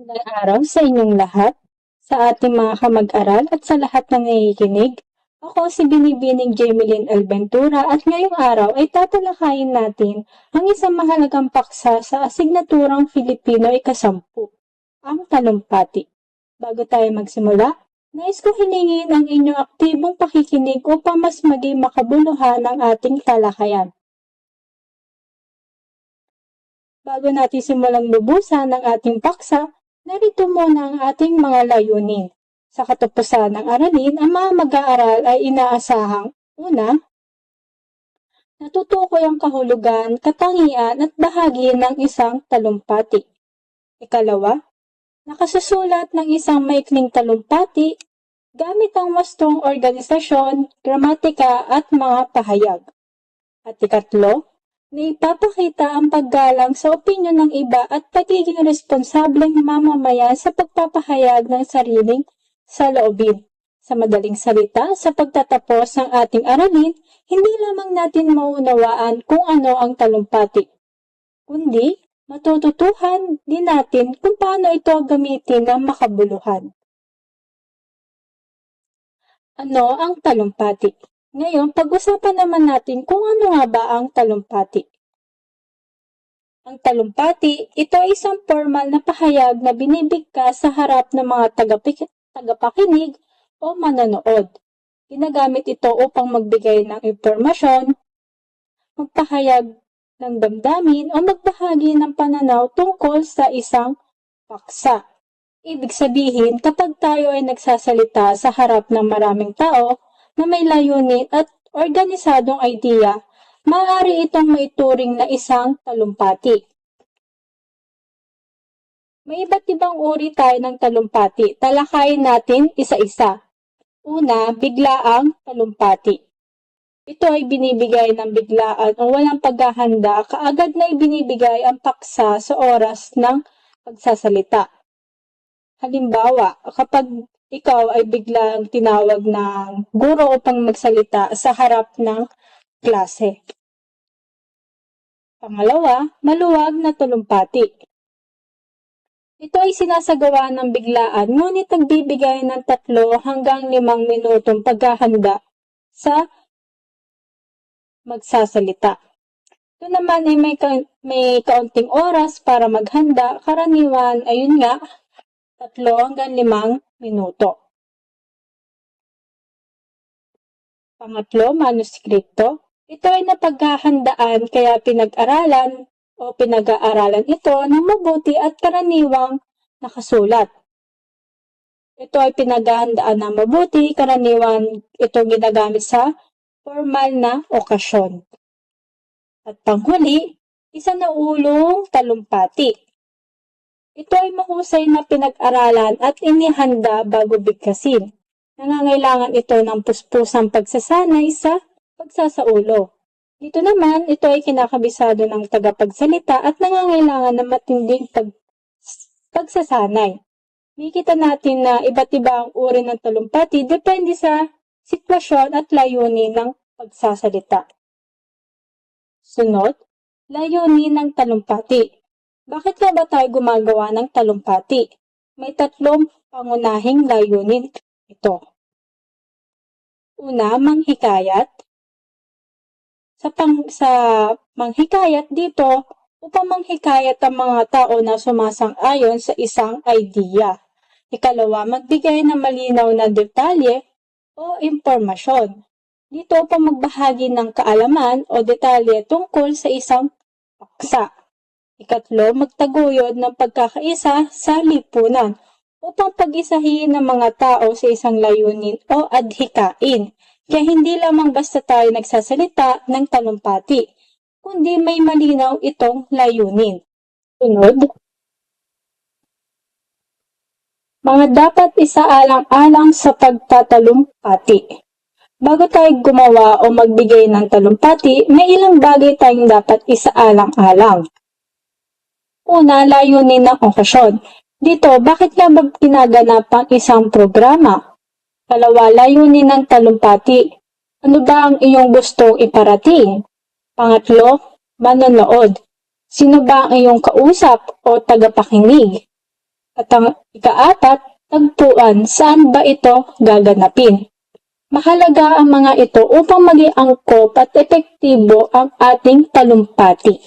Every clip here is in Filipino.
Magandang araw sa inyong lahat, sa ating mga kamag-aral at sa lahat ng nakikinig. Ako si Binibining Jameline Alventura at ngayong araw ay tatalakayin natin ang isang mahalagang paksa sa asignaturang Filipino ika-10, ang talumpati. Bago tayo magsimula, nais ko hilingin ang inyong aktibong pakikinig upang mas maging makabuluhan ang ating talakayan. Bago natin simulang lubusan ang ating paksa, narito muna ang ating mga layunin. Sa katapusan ng aralin, ang mga mag-aaral ay inaasahang una, natutukoy ang kahulugan, katangian at bahagi ng isang talumpati. Ikalawa, nakasusulat ng isang maikling talumpati gamit ang wastong organisasyon, gramatika at mga pahayag. At ikatlo, na ipapakita ang paggalang sa opinyon ng iba at pagiging responsableng mamamayan sa pagpapahayag ng sariling saloobin. Sa madaling salita, sa pagtatapos ng ating aralin, hindi lamang natin maunawaan kung ano ang talumpati, kundi matututuhan din natin kung paano ito gamitin ng makabuluhan. Ano ang talumpati? Ngayon, pag-usapan naman natin kung ano nga ba ang talumpati. Ang talumpati, ito ay isang formal na pahayag na binibigkas sa harap ng mga tagapakinig o manonood. Ginagamit ito upang magbigay ng impormasyon, magpahayag ng damdamin o magbahagi ng pananaw tungkol sa isang paksa. Ibig sabihin, kapag tayo ay nagsasalita sa harap ng maraming tao, na may layunin at organisadong idea, maaari itong maituring na isang talumpati. May iba't ibang uri tayo ng talumpati. Talakayin natin isa-isa. Una, biglaang talumpati. Ito ay binibigay ng biglaan o walang paghahanda, kaagad na ibinibigay ang paksa sa oras ng pagsasalita. Halimbawa, kapag ikaw ay biglang tinawag ng guro upang magsalita sa harap ng klase. Pangalawa, maluwag na talumpati. Ito ay sinasagawa ng biglaan, ngunit nagbibigay ng 3 hanggang 5 minutong paghahanda sa magsasalita. Ito naman ay may kaunting oras para maghanda, karaniwan ayun nga, 3 hanggang 5 minuto. Pangatlo, manuskripto. Ito ay napaghahandaan kaya pinag-aaralan ito ng mabuti at karaniwang nakasulat. Ito ay pinaghahandaan ng mabuti, karaniwan itong ginagamit sa formal na okasyon. At panghuli, isa na ulong talumpati. Ito ay mahusay na pinag-aralan at inihanda bago bigkasin. Nangangailangan ito ng puspusang pagsasanay sa pagsasaulo. Dito naman, ito ay kinakabisado ng tagapagsalita at nangangailangan ng matinding pagsasanay. Makikita natin na iba't iba ang uri ng talumpati depende sa sitwasyon at layunin ng pagsasalita. Sunod, layunin ng talumpati. Bakit nga ba tayo gumagawa ng talumpati? May 3 pangunahing layunin ito. Una, manghikayat. Sa manghikayat dito, upang manghikayat ang mga tao na sumasang-ayon sa isang idea. Ikalawa, magbigay ng malinaw na detalye o impormasyon. Dito upang magbahagi ng kaalaman o detalye tungkol sa isang paksa. Ikatlo, magtaguyod ng pagkakaisa sa lipunan upang pag-isahin ng mga tao sa isang layunin o adhikain. Kaya hindi lamang basta tayo nagsasalita ng talumpati, kundi may malinaw itong layunin. Sunod, mga dapat isaalang-alang sa pagtatalumpati. Bago tayo gumawa o magbigay ng talumpati, may ilang bagay tayong dapat isaalang-alang. Una, layunin ng okasyon. Dito, bakit nga ba ginaganap ang isang programa? Kalawa, layunin ng talumpati. Ano ba ang iyong gustong iparating? Pangatlo, manonood. Sino ba ang iyong kausap o tagapakinig? At ang ika-4, tagpuan, saan ba ito gaganapin? Mahalaga ang mga ito upang maging angkop at epektibo ang ating talumpati.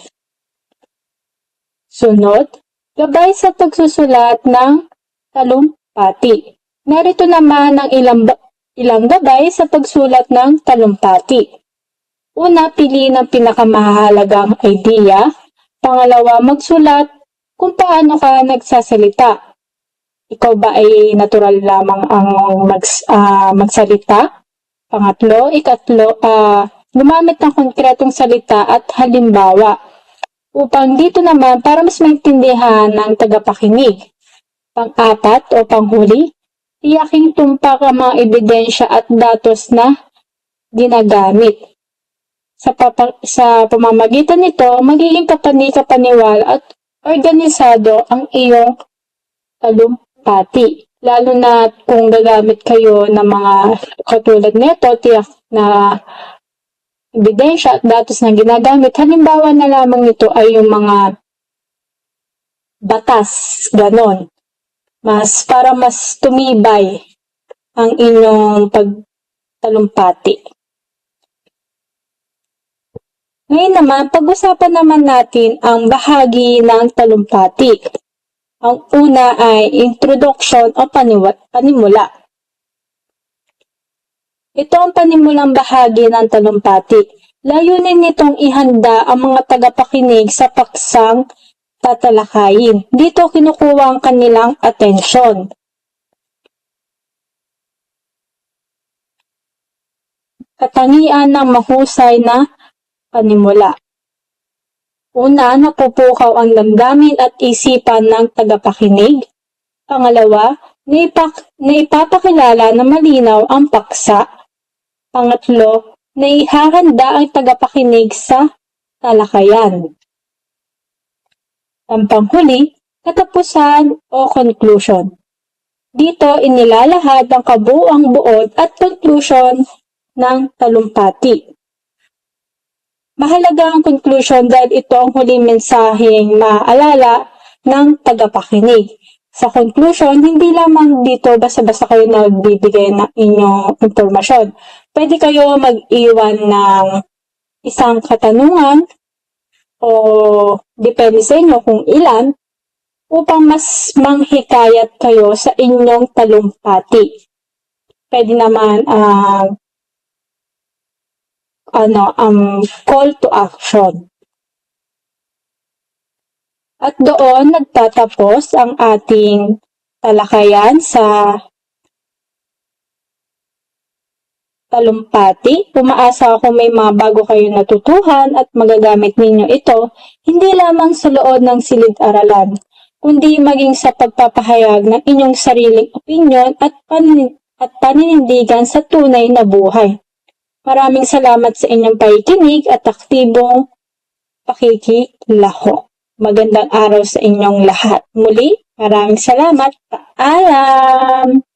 Sunod, gabay sa pagsusulat ng talumpati. Narito naman ang ilang gabay sa pagsulat ng talumpati. Una, piliin ang pinakamahalagang idea. Pangalawa, magsulat kung paano ka nagsasalita. Ikaw ba ay natural lamang ang magsalita? Pangatlo, ikatlo, gumamit ng konkretong salita at halimbawa. Upang dito naman, para mas maintindihan ng tagapakinig. Pang-apat o panghuli, tiyaking tumpak ang mga ebidensya at datos na ginagamit. Sa pamamagitan nito, magiging kapani-kapaniwala at organisado ang iyong talumpati. Lalo na kung gagamit kayo ng mga katulad nito, tiyak na ebidensya at datos na ginagamit. Halimbawa na lamang nito ay yung mga batas, ganon. Para mas tumibay ang inyong pagtalumpati. Ngayon naman, pag-usapan naman natin ang bahagi ng talumpati. Ang una ay introduction o panimula. Ito ang panimulang bahagi ng talumpati. Layunin nitong ihanda ang mga tagapakinig sa paksang tatalakayin. Dito kinukuha ang kanilang atensyon. Katangian ng mahusay na panimula. Una, napupukaw ang damdamin at isipan ng tagapakinig. Pangalawa, naipapakilala na malinaw ang paksa. Pangatlo, naihahanda ang tagapakinig sa talakayan. Ang panghuli, katapusan o conclusion. Dito inilalahad ang kabuuang buod at conclusion ng talumpati. Mahalaga ang conclusion dahil ito ang huling mensaheng maalala ng tagapakinig. Sa conclusion, hindi lamang dito basta-basta kayo nagbibigay ng inyong impormasyon. Pwede kayo mag-iwan ng isang katanungan o depende sa inyo kung ilan upang mas manghikayat kayo sa inyong talumpati. Pwede naman call to action. At doon nagtatapos ang ating talakayan sa talumpati. Umaasa ako may mga bago kayo natutuhan at magagamit ninyo ito, hindi lamang sa loob ng silid-aralan, kundi maging sa pagpapahayag ng inyong sariling opinyon at paninindigan sa tunay na buhay. Maraming salamat sa inyong pakikinig at aktibong pakikilahok. Magandang araw sa inyong lahat. Muli, maraming salamat. Paalam!